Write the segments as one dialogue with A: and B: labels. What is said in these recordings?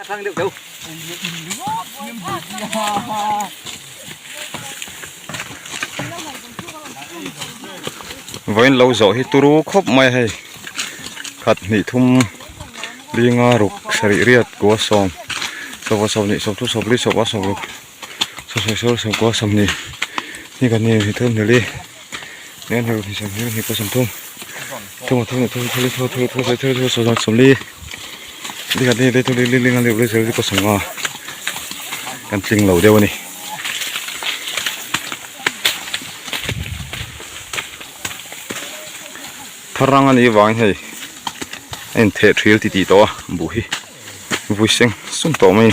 A: thang được đâu
B: với lâu rồi tu ru khóc mai hay khát nị thum đi nga rục sari riat của sông sông sông nị sông tu sông lý sông sông sông của sông nịนี่กันนี่เท่านี้เนี่ยเราที่สำคัญนี่ก็สมทบทุ่งสมลีนี่กันนี่ได้ทุเรียนลิงกันเร็วเลยเสร็จก็สมว่ากันจริงเหล่าเดียวนี่พลังอันนี้วางให้เอ็นเททริลตีตัวบุยเซ็งสุ่มตัวไม่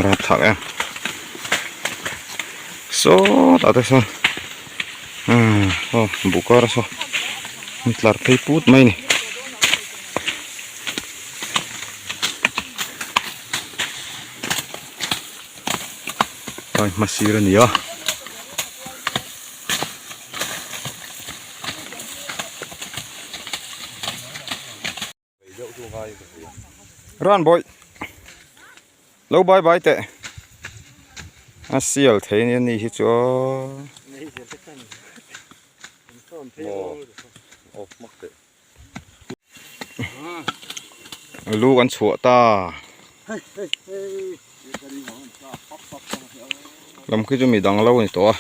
B: รับถักเองso ada son oh buka rasa mitlar put mai ni ay masira ni ya run boy lâu bye bye tệ siêu thế nên đi cho lu ăn chuột ta làm cái cho mình đang lâu này to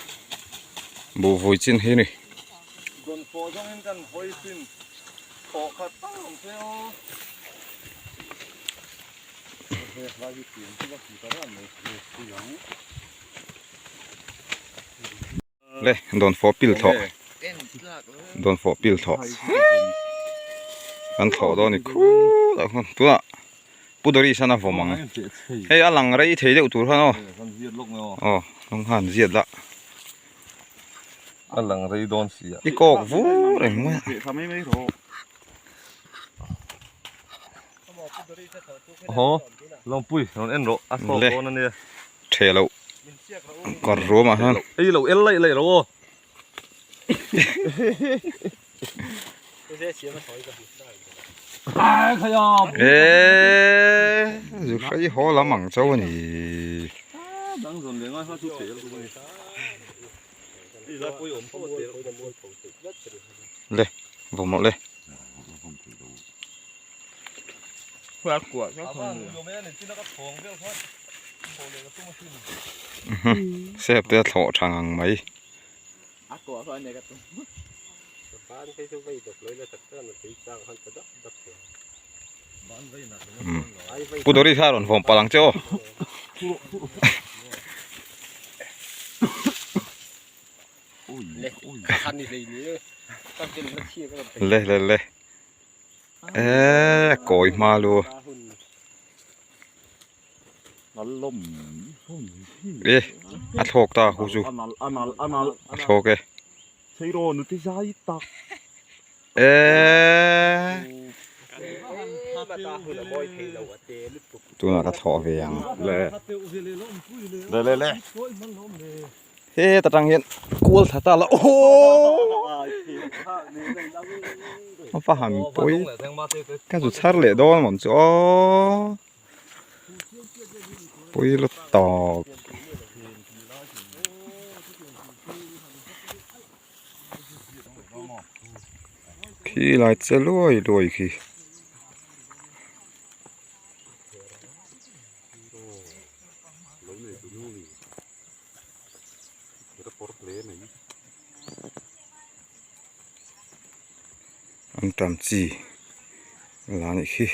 B: bù vui chín hết nàyเลยโดนฟอปิลถอโดนฟอปิลถอกันถอโดนนี่คู่ตัวปุดรีสันฟอมังเฮ้ยหลังอะไรเทเดอุตุเขาเนาะอ๋อลงหันเสียดละ
C: หลังอะไรโดนเสีย
B: อีกอกวูอะไรมั้ง
C: ทำให้ไม่ถูกโอ้โหลองปุ้ยลองเอ็นโรอัสโซโกนั่นเนี่ย
B: เทเราก็รู้มาฮะ
C: ไอ้เราเอ็นเลยเราขยับ
B: อยู่ใครหัวละมั่งเจ้านี่
C: ดังส่วนเลี้ยงเขาชุดเสียแล้วกูไม่
B: เลยผมหมดเลย
C: เพื่อกลัวก็คน
B: เสียบเตี้ยถอทางไหมปุดรีท่าหล่นผมปลังเจ้าเลยโกยมาลู
C: นั่นลม
B: อัดโถกตาคูจูอัดโถก
C: ใช่โรนุติใจตัก
B: ตัวน่ะก็ถอเวียงเลยเฮ้ตะตังเห็นกูลตาละโอ้โหมาฝากปุ้ยก็จุดชัดเลยโดนหมดจ้อปุ้ยรถตอกขี้ลายจะรวยขี้อันตามจีลานี่ขี้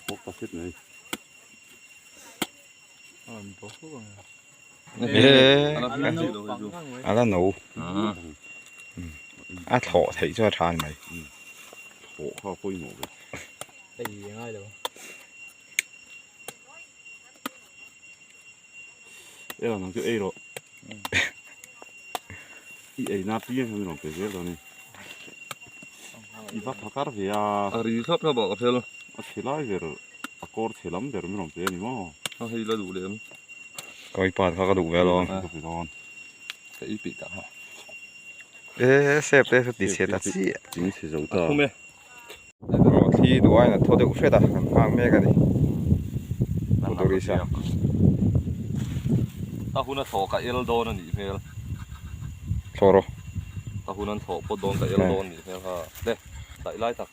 C: พกกระเซ็ดเลย
B: อะไรหนูถอthấy choทานไหม
C: โหข้าวปุ้ยหนูเลย
A: ตีง่ายเลย
C: เราหนังจะหรอไอ้หน้าเปี้ยทำไมหนังเปี้ยตอนนี้ อีฟักพักการเวีย
A: อารีชอบเขาบอกกับเธอเลย
C: เทล่าเวอร์กอร์เทลัมเดอร์ไม่รู้เป็นยังไง
A: เขาให้เราดูเลยมั้ง
B: ก็อีปาดเขากระดูกแวลอง
C: ก็ไปนอน
A: แต่อีปีกอะฮะ
B: เซฟเตสุดดิเสียตัดสิ
C: จริงสิเจ้าตา
A: คุ้มไหม
B: ที่ดูไอ้น่ะโทษเด็กเฟดอ่ะห่างเมกันดิตัวริชา
A: ถ้าคุณน่ะโถกับเอลโดนนี่เพล
B: โชโร
A: ถ้าคุณนั่นโถปดโดนกับเอลโดนนี่เพลค่ะเด้ใส่ไล่ตัก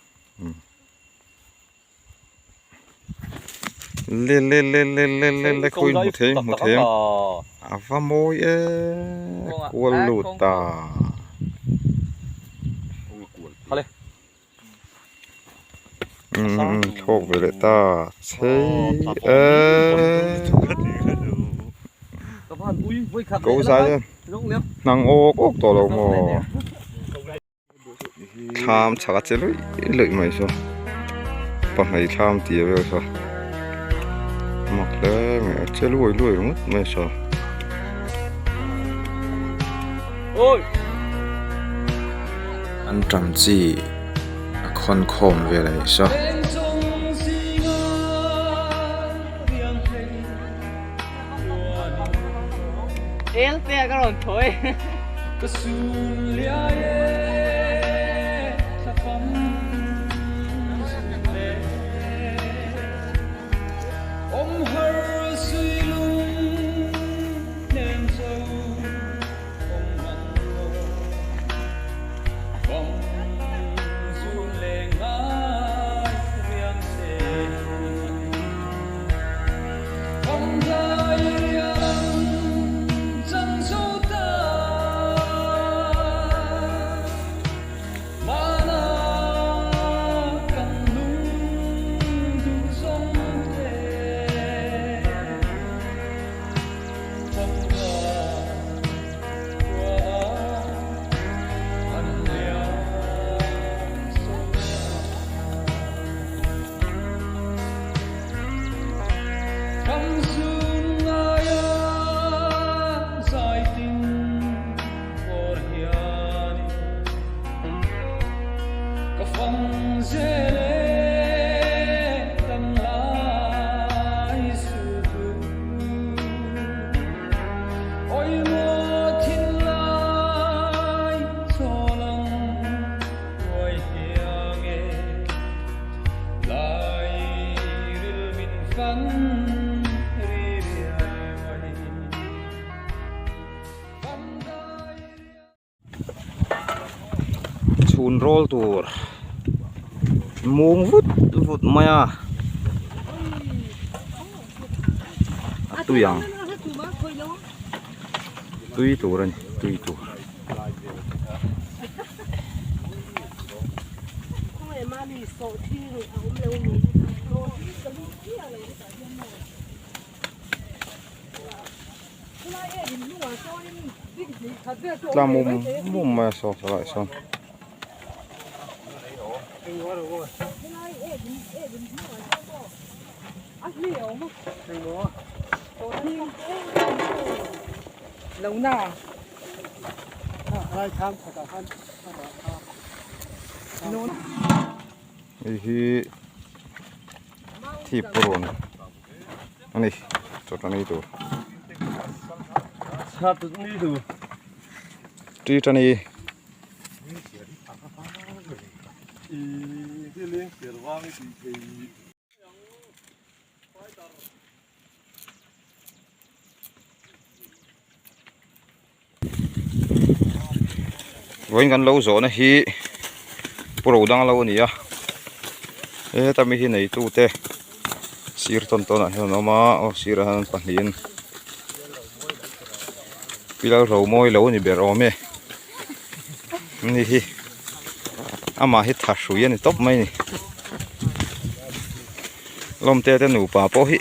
B: เล่คุยมุเทมอาฟาโมยกัวลูตาโชคเวเลตาเซ
A: กระพานอุ้ยไม่ขัด
B: กูใส่
A: ลงเลี้ย
B: นางโอกตัวเราโมชามชักเจลุยเลยไหมซะปังไอ้ชามตีเวลซะมักเลยไหมเจลุยลุยมั้งไม่ซะ
A: โอ้ย
D: อันจำจีคอนคอมเวลาซะ
E: Él pega con thôi.
B: Chun roll tour mung vut maya tu yang tui turan tui tu la mum mà so lại son
E: lâu nào
B: ini tipron ani coba nih tuh
A: ชาตินี่ดู
B: Tita nih
C: ที่เลี้ยงเสือว่าไม่ดี
B: với ngăn lâu rồi này hi pro đang lâu nè ê ta mi hi này tu te sir ton ton à nó mà ô sir han pahin pilau rau moi lâu ni bero me ni hi ama hi thà suy ni top mai ni lom te nu pa po hi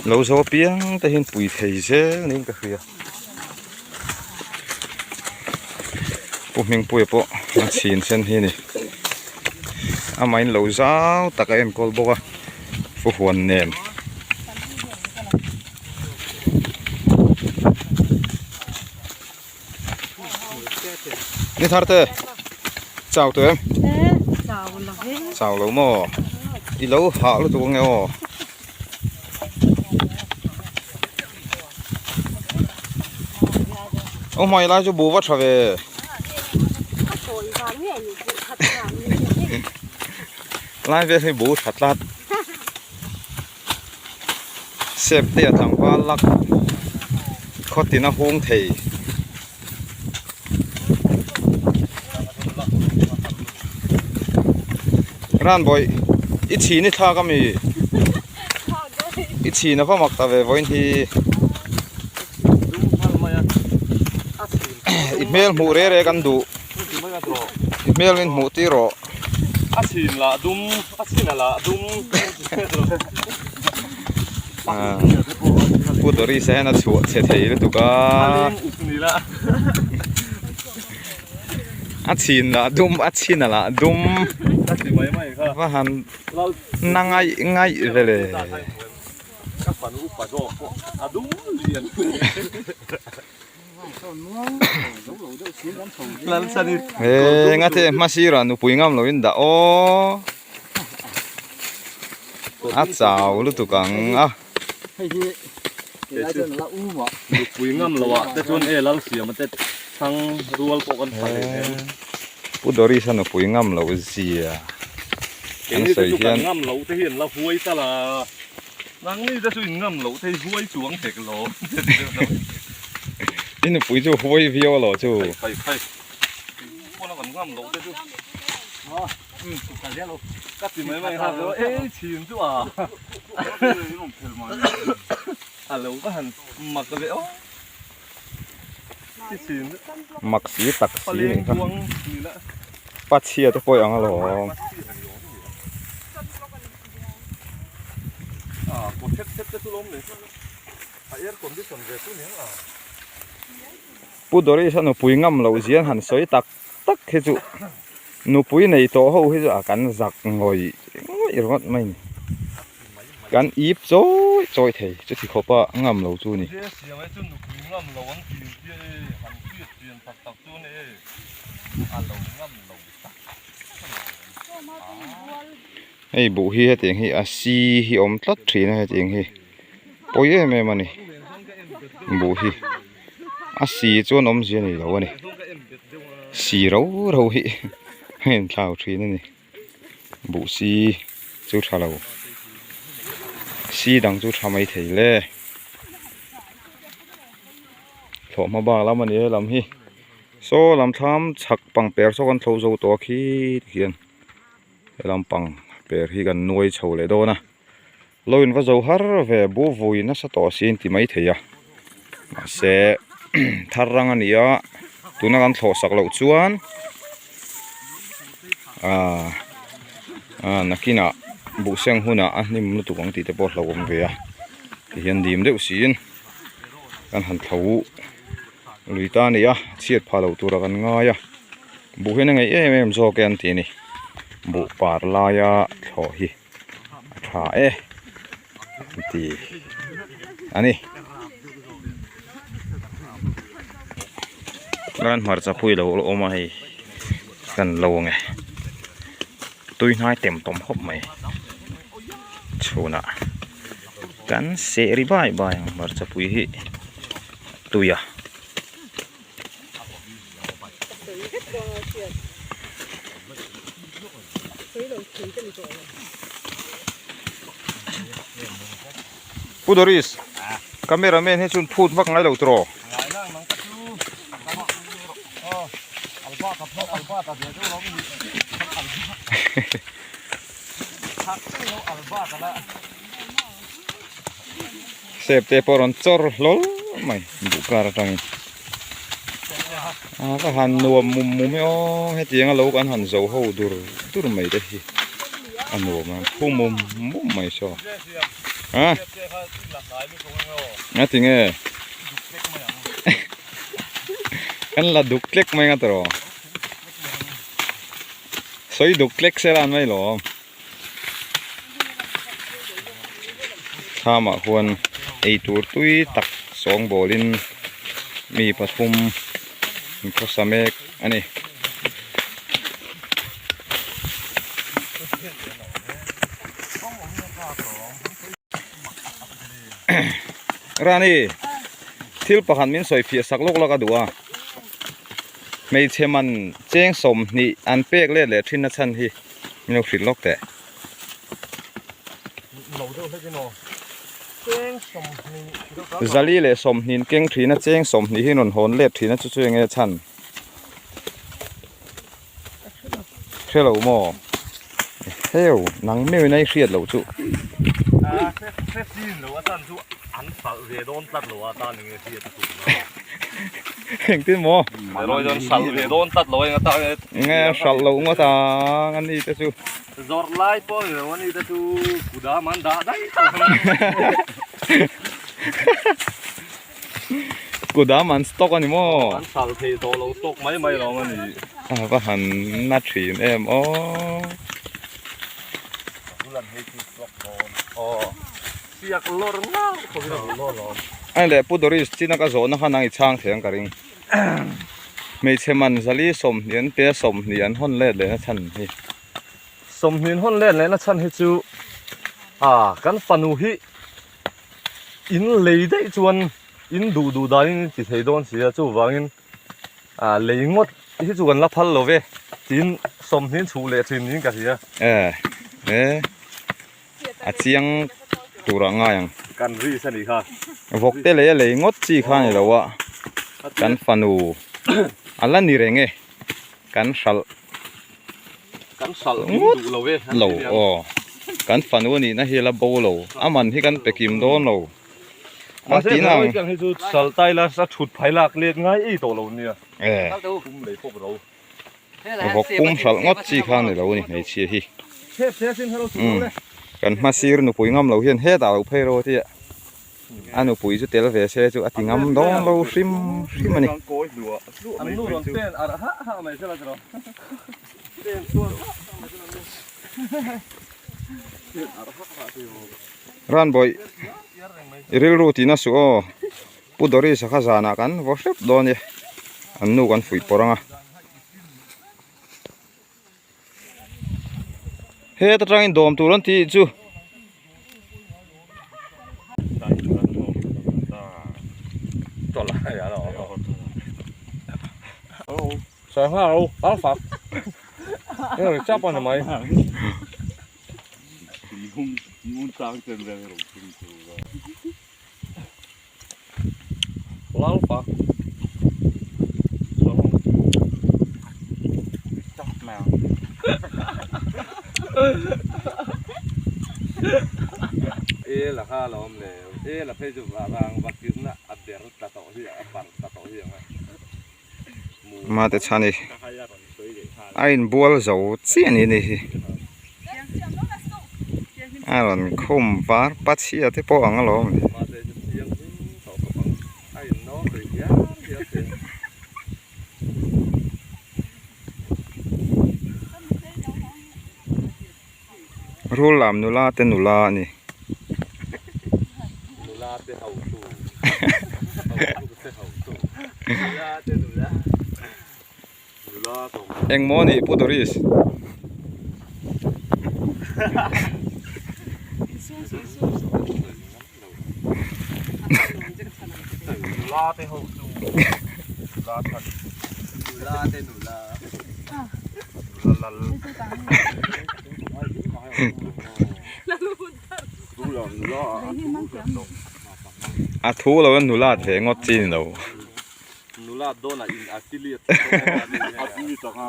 B: lâu rồi piang ta hin pui thei se ning ka khia mình bùi bộ xin sen hi nè anh lâu giáo ta cái em call boka phụ huân nèm đi thar te chào tụi em
E: chào là hết
B: chào lâu mò đi lâu hạ luôn tụi con nghe mò ông mày lại cho bố vắt về lại về thì bố thật lát xếp tiền thằng qua lắc khó tin nó hung thì ran boy ít chi nít tha kami ít chi nó phải mặc ta về với thì ít mail mù rêกันดูít mail mình mù tí rồi
A: asin la dum asin la dum
B: พูดตัวรีเซนนะชัวเฉยๆเลยตุก้า
A: นี่ละ
B: อัดชินละดุมอัดชินละดุม
A: ตัดสิไม่ค่ะ
B: ว่าหัน
A: เรา
B: นั่งไงเลย
A: กับฝันอุปโภคอะดุมเรียนลันสนิท
B: เฮ้ยงั้นเถอะมาสิรานุปุยงามเราอินดาโออัดสาวลุตุกังอ่ะ
E: hay gì để cho nó là u mà
A: ปุยงามแล้วอ่ะแต่ส่วนเราเสียมันแต่ทางรัวปกันไป
B: พูดตัวรีเซนปุยงามเราเสีย
A: อันนี้จะอยู่กันงามเราแต่เห็นเราห้วยตลานังนี่จะช่วยงามเราแต่ห้วยสวงเด็กเรา
B: นี่หนูปุยจู่ห้วยวิโอหรอจู่
A: ไปพวกเรากันงามเราแต่จู่ก็สิไม่ครับแล้วชิมจู่อ่ะเราก็หันหมักกันเลยอ๋อที่ชิม
B: มักสีตัก
A: ปลา
B: สี
A: เลี้ยง
B: นี่ครับ
A: พวงนี่ละ
B: ปัดเชียตัวปอยอ่างหรอ
A: กดเช็ดจะล้มเลยไอ้เอ็ดคนที่สนใจตัวนี้อ่ะ
B: พูดตัวรีเซนปุยงามเราเสียหันสวยตักเฮจู่หนูปุยในโต๊ะเขาเฮจู่อาการจักงอยรถไม่กันอีบโจ้ยเถยจะที่เขาปะงามเราจู่นี่
A: เสียไว้จนหนูคุยงามเราวันที่หันเปลี่ยนตักตัวนี้เรางามเราตัก
B: ไอ้บุฮีเตียงฮีอาซีฮีอมตัดทรีนะเตียงฮีปอยเมมันนี่บุฮีอาซีจวนอมเสียนี่เราเนี่ยสีเราฮีเห็นข่าวทรีนั่นนี่บุซีจูชาเราสีดังจูชาไม่ถี่เลยถอมาบ้าแล้วมันนี่ลำฮีโซ่ลำทำฉักปังเปียร์โซ่กันโถโซตัวขี้เขียนลำปังเปียร์ที่กันนวยโชว์เลยโดนะเราอินว่าจะหาเวบูวุยน่าสตอสินที่ไม่เทียมาเสทารังอันนี้อ่ะตัวนักการโถสักเหล่าชวนนักกินอ่ะบุเซงหุ่นอ่ะนี่มันตัวของตีเตปอดเราผมเวียที่เห็นดีมเดือดสินกันหันเท้าลุยตานี่อ่ะเชียดพาเราตัวกันง่ายอ่ะบุเห็นยังไงเอ็มโซแกนตีนี่บุปาร์ลายาโถฮีถ่าตีอันนี้ร้านหมาจะพูดเราเอามาให้กันเราไงตุยน้อยเต็มต้มหอบไหมชัวนะกันเสรีบายหมาจะพูดให้ตุยอ่ะพูดดอริสคาเมราแมนให้ชุนพูดว่าไงเราตรอเสพเตปอรอนจอร์ลอลไม่บุกการตังก็หันนัวมุมไม่อ๋อให้เตียงเรากันหันโซ่หูดูไม่ได้ที่อันนัวมันพุ่งมุมไม่ชอบงั้นจริงกันละดุกเล็กไหมกันตัวสวยดุกเล็กเสียร้านไม่หรอถ้ามาควรไอตัวตุ้ยตักสองบอลินมีปฐุมมีข้าวสาเมกอันนี้ Rani thil pakhan min soi phia sak lok laka duwa mei cheman cheng som ni an pek le le thin na chan hi mino hrit lok te zali le som nin keng thina cheng som ni hi non hon lep thina chu chu nge chan khelo mo heo nang meu nai hriat lo chu
A: phép xin rồi á tan chú ăn sẵn về đón tắt rồi á tan những cái gì
B: heng tin mo
A: rồi đón sẵn về đón tắt rồi người ta
B: nghe sal lo ngo ta ngan ni te chu
A: giọt lại po rồi anh ấy chú cú đá man đá đấy
B: กูดามันสต็อกอันนี้มั้ง
A: ăn sẵn thì đồ lâu stock mấy mấy rồi anh ấy
B: ว่าหันนัดถีนเอ็มอ๋อ
A: lần hay chú stock rồi siak lor ngao không biết lor rồi
B: ไอ้เล่ปุดอริสที่นักโจนักนางอีช่างเถียงกันริงไม่ใช่มันซาลีสมเนียนเปียสมเนียนห่อนเล็ดเลยนะฉันนี่
A: sầm hiền hôn lên lấy nó chân hết chú cái phần u hi in lấy đấy chuan in đủ đấy chỉ thấy đón chỉ là chú vàng in lấy ngót hết chuan là phal lo về tin sầm hiền chú lệ chuyện những cái gì
B: chiang tu ra ngai
A: กันรีสนิทค่ะ
B: vok te le ngot chi kha ni lo wa kan fanu ala ni renge kan sal
A: กันสัลดูเราเว้ย
B: lo o kan fanu ni na hi la bo lo aman hi kan pe kim don lo
A: มาเสียงกันให้ดูสัลไตละสักชุดไผ่หลักเลียงง่ายอีตัวเราเนี่ยคุ้มเลยพวกเรา
B: vok pum sal ngot chi kha ni lo ni nei chi hi
A: เชฟสิ้นให้เราสุดเลย
B: กันมาซีรนุปุยงำเราเห็นเฮ็ดเอาเพโรที่อันนุปุยจุเตลเวเซจุอติงำดองเราซิมมันนี่
A: อันนู้นโดนเต้นอะไรฮะไม่ใช่หรอเต้นตัว
B: ร้านบอยเรื่องรูทีน่ะสูปุดอริสักขจานากันวอชเดโดนเนี่ยอันนู้กันฝุ่ยปรังอ่ะเฮ็ดตรังอินโดมตัวนั้นที่จู
A: ตัวละอย่าหรอใส่ข้าวเอาฝักเนี่ยจับมันทำไมมุนจางเต็มเลยหรอล้างฝักจับแมวละข้าล้อมเลยละเพจุบางวักกินนะอัดเดือดตะโตที่อัดปังตะโตที่ยังไง
B: มาแต่ชานี่ไอ้บัวเราเสียนี่นี่อ่ะหลังคมบาร์ปัดเสียที่ปองอ่ะล้อมรู้ลำนุลาเตนุลานี่เอ็งโมนี่ปุตริส
A: ลาเตหูลาทันลาเตนุลาลา
B: อาทูเราเป็นนุลาเถงอจีนเรา
A: นุลาโดนอินอาซิเลียตอาซิเลียตอ่ะ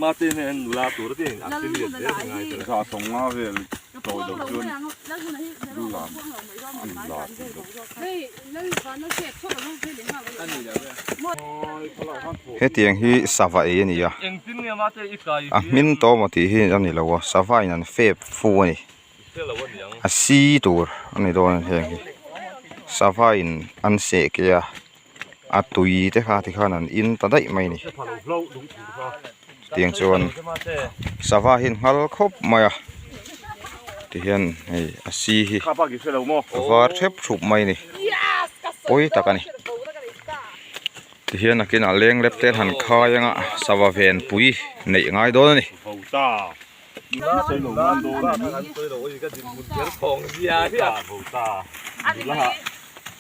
A: มาเต้นนุลาตัวเต้นอาซิเลียตเนี่ยไงแต่ถ้าส่งมาเวลโตเดี๋ยวจุนนุลาอันลา
B: เฮ็ดยังฮีสาวเอนี่อ่ะอ่ะมินโตมาที่ฮีอันนี้เราว่าสาวนั่นเฟบฟูนี่อ่ะซีตัวอันนี้โดนเฮงฮีสาวอันเสกยาอ่ะตุยเตค่ะที่ข้านั้นอินตัดได้ไหมนี่เตียงชวนสาวหินฮัลครบมาอ่ะที่เห็นไอ้อ่ะซีฮีวาร์เชฟฉุบไหมนี่โอ้ยตะกันนี่ ที่เฮียนักกินอาเลี้ยงเล็บเต้นหันคายังอ่ะสวาเวนปุ๋ยในง่ายโดนนี่
C: hậu ta xây lồng ăn đồ là
A: Phòng gì à thế à?
C: hậu ta là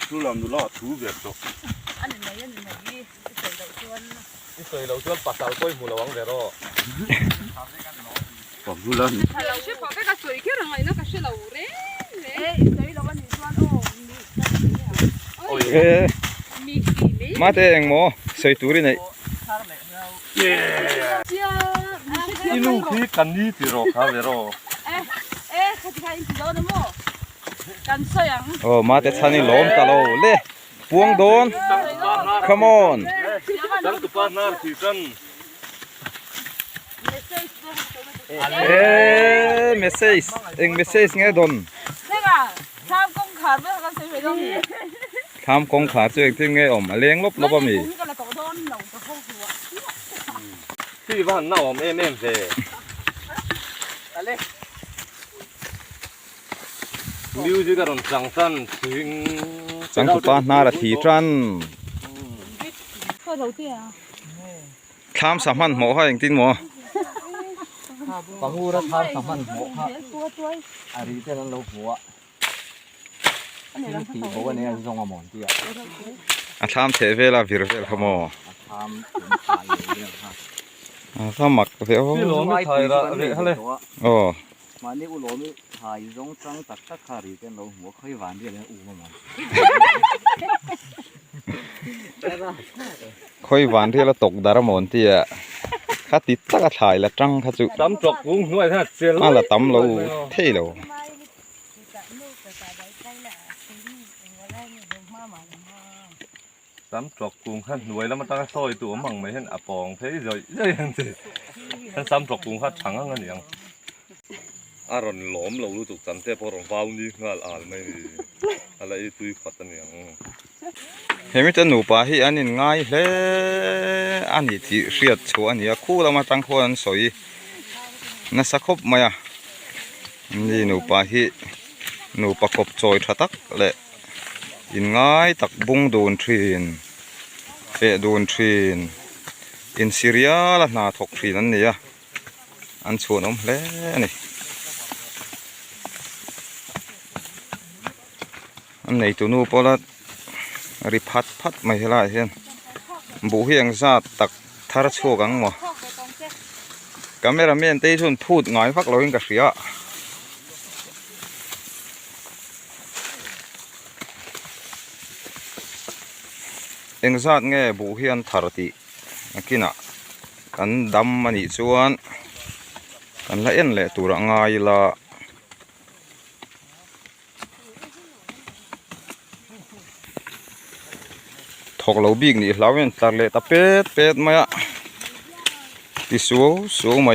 C: chú làm đồ là thú việc rồi
E: anh này đi cái đầu chuôn
A: Cái sợi đầu chuột bắt đầu coi mù là vắng vẻ rồi.
C: còn chú lên
F: Hello, chef, có cái sủi kia rồi nó cái sủi lẩu đấy.
E: ê cái đầu anh chuôn ô
A: Ôi,
B: เอ๊ะ
F: Mì kỳ mỹ.
B: มาเตงโมใส่ตู้ดิไหน
F: Chưa.
A: cái lũ khi cần đi thì rồi khá vẻ rồi.
E: ê cái gì cái gì đó nữa mò cần xoay
B: โอ้มาเตชันนี่ล้มตะโลเล่พวงโดน come on
A: Chẳng tụi bạn nào thì cần.
B: เอ๊ะเมสเซจเอ็งเมสเซจไงโดน
E: 내가 다음 공 가면 가서 왜 그러니
B: ทำกองขาตัวเองที่ไงออกมาเลี้ยงลบลบบ่มี
E: 공가 더 돈은 너무 더 좋아
A: Khi bạn nào em về. Music còn chẳng sân tiếng.
B: จังสุปานาราทีจัน
E: thôi đầu tiên à
B: ทำสามันหมอให้จริงๆหมอ
E: bằng ngu ra tham sắm ăn bộ ha à đi thế là lâu hùa anh này làm tí bộ anh này dùng mòn tí à
B: อ่ะทำเทเวลาวิรเวลขโม
E: tham cũng phải nhiều ha
B: ถ้าหมักเสียว
A: Cái lỗ mới thời ra vậy hả lê?
B: โอ้
E: mà nếu u lỗ mới thải giống trắng tắc tắc khá đi cái lâu hùa khơi ván đi là u mà mòn
B: ค่อยหวานที่เราตกดารมอนที่อ่ะข้าติดตะกะถ่ายละจังข้าจุ
A: Tắm trọc cũng nuôi thế chia
B: มาละตำเราเท่เรา
A: Tắm trọc cũng khát nuôi lắm mà ta soi tụi mằng mấy hen à bòng thế rồi rồi thì hắn tắm trọc cũng khát trắng hơn nhiều à rồi lõm lâu lúc tắm thế bỏ rồi vào đi ngal à mấy à lại tụi khát nhiều
B: เห็นไหมจะหนูปลาที่อันนี้ง่ายเลยอันนี้ที่เสียดชัวอันนี้คู่เรามาตั้งคนสวยน่าสักครบไหมอ่ะนี่หนูปลาที่หนูประกบจอยทัตักเลยอินง่ายตักบุ้งโดนทรีนเปะโดนทรีนอินซีเรียละนาถกทรีนนั่นนี่อ่ะอันชวนอมเลยนี่อันไหนตัวนู้นพอละริพัดพัดไม่ใช่ไรเช่นบุเฮียงซาตักทาร์ชัวกังหมอกัมเมราเมนเตชนพูดง่ายฟักเราเองกับเสียเองซาดเงบุเฮียนทาร์ตินักกินะกันดำมันอีชวนกันละเอ็นแหละตัวละง่ายละถกเราบิ๊กนี่เราเป็นตัดเลยตะเป็ดมาที่สูงไหม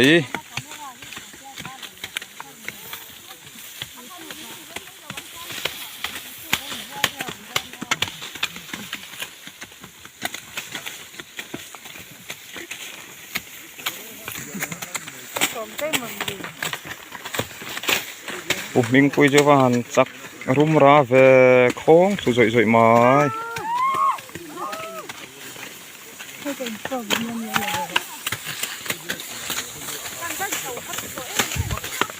B: โอ้มิงปุยเจ้าวันจักรุมราเวคงสวยๆไม้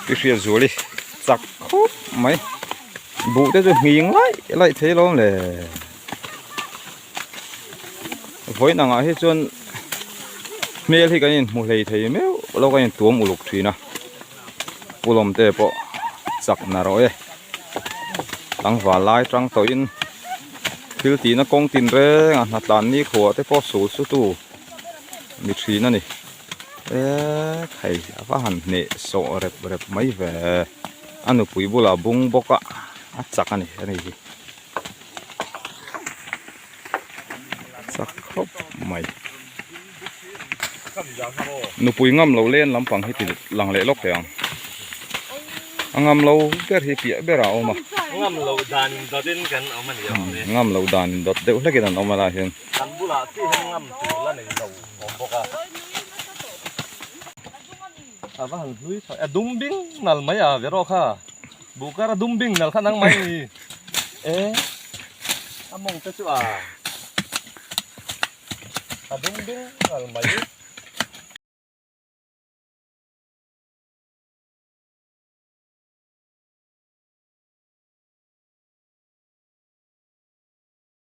B: cái chuyện rồi đi giặc khốp mấy bụ tới rồi nghiêng lại thế luôn là với nàng ấy hết trơn mẹ thì cái nhìn một lầy thấy méo lâu cái nhìn tuồng một lục thủy nè u lom tê bộ giặc nà rồi tăng vào lại trăng tối in thiếu tí nó công tin rê à nát tàn ní khổ tới bộ số tu mít thủy nè nè thầy phát hành nè sọ rệp mấy về anh nó bùi bù là bung bốc á chắc anh này chắc khóc mày nó bùi ngâm lâu lên lắm bằng hết thì lằng lệ lóc kìa ngâm lâu cái thì bịa bê rào mà
A: ngâm lâu đàn đó đến gần ông mà nhiều
B: ngâm lâu đàn đó đều lấy cái đàn ông mà là hiện
A: đàn bù là cái ngâm từ là này lâu bốc à à vâng núi à đúng binh nal mấy à vậy rồi kha bukan là đúng binh nal khả năng mấy ê à mong tới chứ à a ding ding al mai